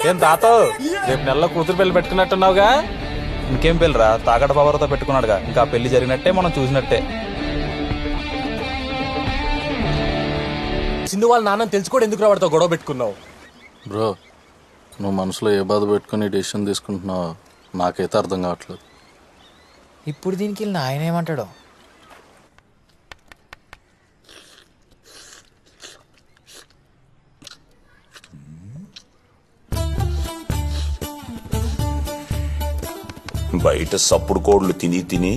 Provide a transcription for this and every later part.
ఏం తాత రేపు నెలలో కూతురు పెళ్లి పెట్టుకున్నట్టున్నావుగా? ఇంకేం పెళ్ళిరా, తాగడ పవర్తో పెట్టుకున్నాడుగా. ఇంకా పెళ్లి జరిగినట్టే, మనం చూసినట్టే. చిన్ను వాళ్ళ నాన్న తెలుసుకోవడం ఎందుకు వాడితో గొడవ పెట్టుకున్నావు? బ్రో, నువ్వు మనసులో ఏ బాధ పెట్టుకుని డెసిషన్ తీసుకుంటున్నావు నాకైతే అర్థం కావట్లేదు. ఇప్పుడు దీనికి వెళ్ళిన ఆయన ఏమంటాడో. బయట సప్పుడు కోళ్ళు తిని తిని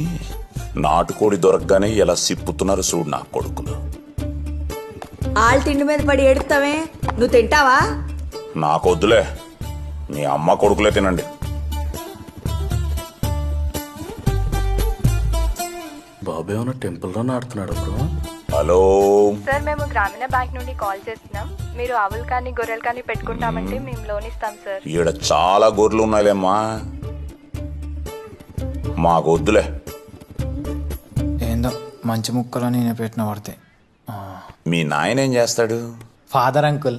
నాటుకోడి దొరకగానే ఎలా సిప్పుతున్నారు చూడు నా కొడుకులు. ఆళ్ళ తిండి మీద పడి ఏడుతావే, నువ్వు తింటావా? నాకొద్దులే, మీ అమ్మ కొడుకులే తినండి. బాబు ఏమైనా టెంపుల్లోనే ఆడుతున్నాడు బ్రో? హలో సార్, మేము గ్రామీణ బ్యాంక్ నుండి కాల్ చేస్తున్నాం. మీరు ఆవులు కానీ గొర్రెలు కానీ పెట్టుకుంటామంటే మేము లోన్ ఇస్తాం సార్. ఈడ చాలా గొర్రెలు ఉన్నాయిలేమ్మా, మాకొద్దులే. ఏందో మంచి ముక్కలో నేను పెట్టిన పడితే. మీ నాయన ఏం చేస్తాడు? Father uncle.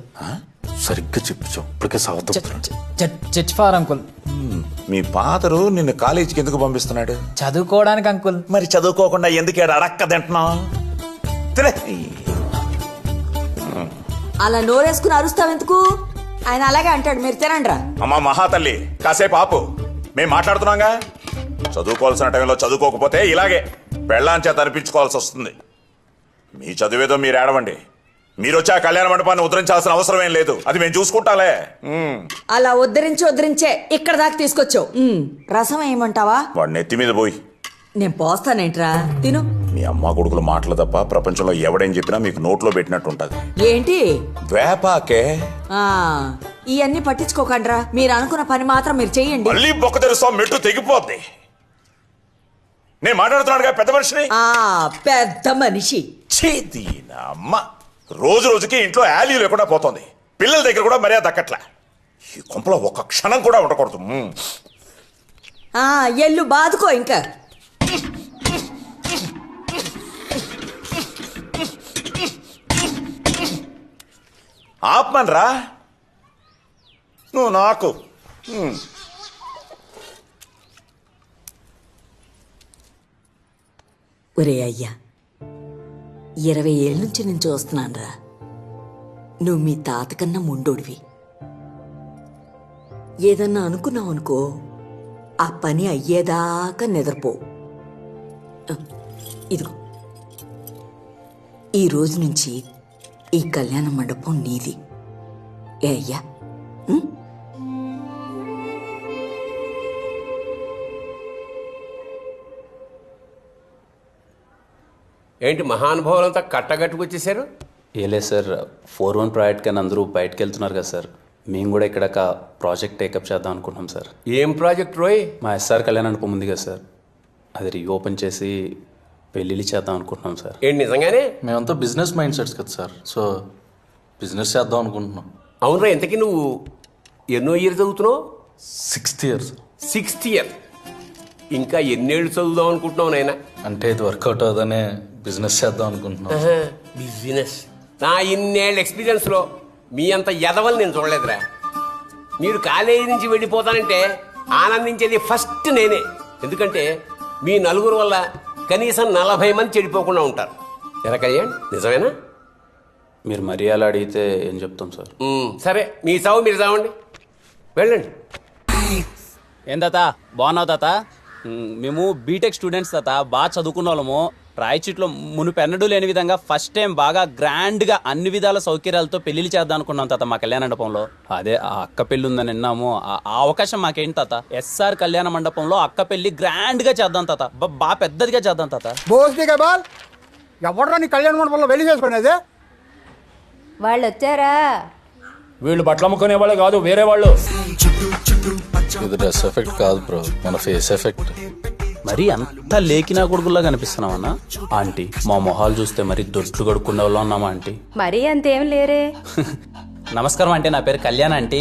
సరిగ్గా చెప్పించావు, ఇప్పటికే సవద్దు. Church father uncle. మీ ఫాదరు నిన్ను కాలేజీకి ఎందుకు పంపిస్తున్నాడు? చదువుకోవడానికి అంకుల్. మరి చదువుకోకుండా ఎందుకు అడక్క తింటున్నావు? అలా నోరేసుకుని అరుస్తావెందుకు? ఆయన అలాగే అంటాడు, మీరు తినండి రా. అమ్మా మహాతల్లి, కాసేపు ఆపు, మేం మాట్లాడుతున్నాగా. చదువుకోవాల్సిన టైంలో చదువుకోకపోతే ఇలాగే పెళ్ళాం చేత అనిపించుకోవాల్సి వస్తుంది. మీ చదివేదో మీరు ఏడవండి. మీరు వచ్చి ఆ కళ్యాణ మండపాన్ని ఉద్ధరించాల్సిన అవసరం ఏం లేదు, అది మేము చూసుకుంటాలే. అలా ఉద్ధరించే ఇక్కడ దాకా తీసుకొచ్చావు. రసం ఏమంటావా? వాడు నెత్తి మీద పోయి. నేను పోస్తానేంట్రా, తిను. మీ అమ్మ కొడుకుల మాటలు తప్ప ప్రపంచంలో ఎవడేం చెప్పినా మీకు నోట్లో పెట్టినట్టు ఉంటది. ఏంటి వేపాకే? ఇవన్నీ పట్టించుకోకండ్రా, మీరు అనుకున్న పని మాత్రం మీరు చెయ్యండి. మళ్ళీ బొక్క తెరుస్తాం, మెట్టు తెగిపోద్ది. నేను మాట్లాడుతున్నాడుగా పెద్ద మనిషిని. పెద్ద మనిషి చేతి అమ్మ రోజు రోజుకి ఇంట్లో యాలీ లేకుండా పోతుంది. పిల్లల దగ్గర కూడా మర్యాద దక్కట్లా. ఈ కొంపలో ఒక్క క్షణం కూడా ఉండకూడదు. ఎల్లు బాదుకో ఇంకా. ఆపమనరా నువ్వు నాకు. ఒరే అయ్యా, 20 ఏళ్ళ నుంచి నేను చూస్తున్నానురా. నువ్వు మీ తాత కన్నా ముండోడివి. ఏదన్నా అనుకున్నావు అనుకో, ఆ పని అయ్యేదాకా నిద్రపో. ఇదిగో, ఈ రోజు నుంచి ఈ కళ్యాణ మండపం నీది. ఏ అయ్యా? ఏంటి మహానుభావులంతా కట్టగట్టుకొచ్చేసారు? ఏలే సార్, 4-1 ప్రాజెక్ట్ కానీ అందరూ బయటకు వెళ్తున్నారు కదా సార్. మేము కూడా ఇక్కడ ఒక ప్రాజెక్ట్ టేకప్ చేద్దాం అనుకుంటున్నాం సార్. ఏం ప్రాజెక్ట్ రోయ్? మా ఎస్ఆర్ కళ్యాణ మండపం ఉంది కదా సార్, అది రీఓపెన్ చేసి పెళ్ళిళ్ళు చేద్దాం అనుకుంటున్నాం సార్. ఏంటి నిజంగానే? మేమంతా బిజినెస్ మైండ్ సెట్స్ కదా సార్, సో బిజినెస్ చేద్దాం అనుకుంటున్నాం. అవునరా, ఇంతకీ నువ్వు ఎన్నో ఇయర్ చదువుతున్నావు? 6th year. 6th year. ఇంకా ఎన్నేళ్ళు చదువుదాం అనుకుంటున్నావు నాయన? అంటే ఇది వర్కౌట్ అవుదనే బిజినెస్ చేద్దాం అనుకుంటున్నాం. బిజినెస్? నా ఇన్నేళ్ళ ఎక్స్పీరియన్స్లో మీ అంత ఎదవలు నేను చూడలేదురా. మీరు కాలేజీ నుంచి వెళ్ళిపోతానంటే ఆనందించేది ఫస్ట్ నేనే. ఎందుకంటే మీ నలుగురు వల్ల కనీసం 40 మంది చెడిపోకుండా ఉంటారు. ఎలా కళ్యాణ్, నిజమేనా? మీరు మరీ అలా అడిగితే ఏం చెప్తాం సార్. సరే, మీ చావు మీరు చావండి, వెళ్ళండి. ఏం తాత, బాగున్నావు తాత? మేము బీటెక్ స్టూడెంట్స్ తాత, బాగా చదువుకున్న వాళ్ళము. రాయచీట్లో మునుపెన్నడూ లేని విధంగా ఫస్ట్ టైం బాగా గ్రాండ్గా అన్ని విధాల సౌకర్యాలతో పెళ్లిళ్ళు చేద్దాం అనుకున్నాం తాత మా కళ్యాణ మండపంలో. అదే ఆ అక్క పెళ్లి ఉందని విన్నాము. ఆ అవకాశం మాకేంటి తాత? ఎస్ఆర్ కళ్యాణ మండపంలో అక్క పెళ్లి గ్రాండ్గా చేద్దాం తాత, బాగా పెద్దదిగా చేద్దాం తాత. ఎవడరా నీ కళ్యాణ మండపంలో వెళ్ళి చేసుకునేది? వాళ్ళు వచ్చారా? వీళ్ళు బట్టలు అమ్ముకునే వాళ్ళే కాదు, వేరే వాళ్ళు. ఇది డ్రెస్ ఎఫెక్ట్ కాదు బ్రో, మన ఫేస్ ఎఫెక్ట్. మరి అంత లేకినా కొడుకుల్లా కనిపిస్తున్నామన్నా? ఆంటీ, మా మొహాలు చూస్తే మరి దొడ్లు కడుక్కునే వాళ్ళు ఉన్నామా ఆంటీ? మరీ అంతేం లేరే. నమస్కారం అంటే, నా పేరు కళ్యాణ్ ఆంటీ.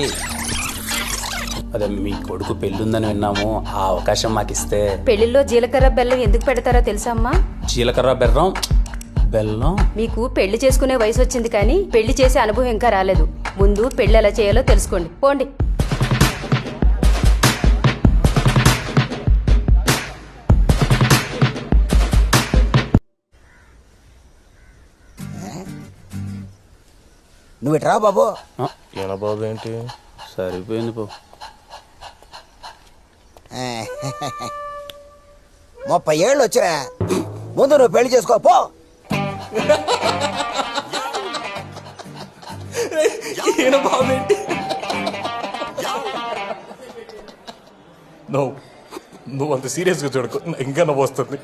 అదే మీ కొడుకు పెళ్ళుందని విన్నాము, ఆ అవకాశం మాకు ఇస్తే. పెళ్లిలో జీలకర్ర బెల్లం ఎందుకు పెడతారో తెలుసా అమ్మా? జీలకర్ర బెల్లం బెల్లం. మీకు పెళ్లి చేసుకునే వయసు వచ్చింది కానీ పెళ్లి చేసే అనుభవం ఇంకా రాలేదు. ముందు పెళ్లి ఎలా చేయాలో తెలుసుకోండి, పోండి. నువ్వు ఇట్రా బాబు. ఈయన బాబు ఏంటి? సరిపోయింది పో. 30 ఏళ్ళు వచ్చిరా, ముందు నువ్వు పెళ్లి చేసుకో పో. ఈయన బాబు ఏంటి? నువ్వు అంత సీరియస్గా చూడకు, ఇంకా నవ్వు వస్తుంది.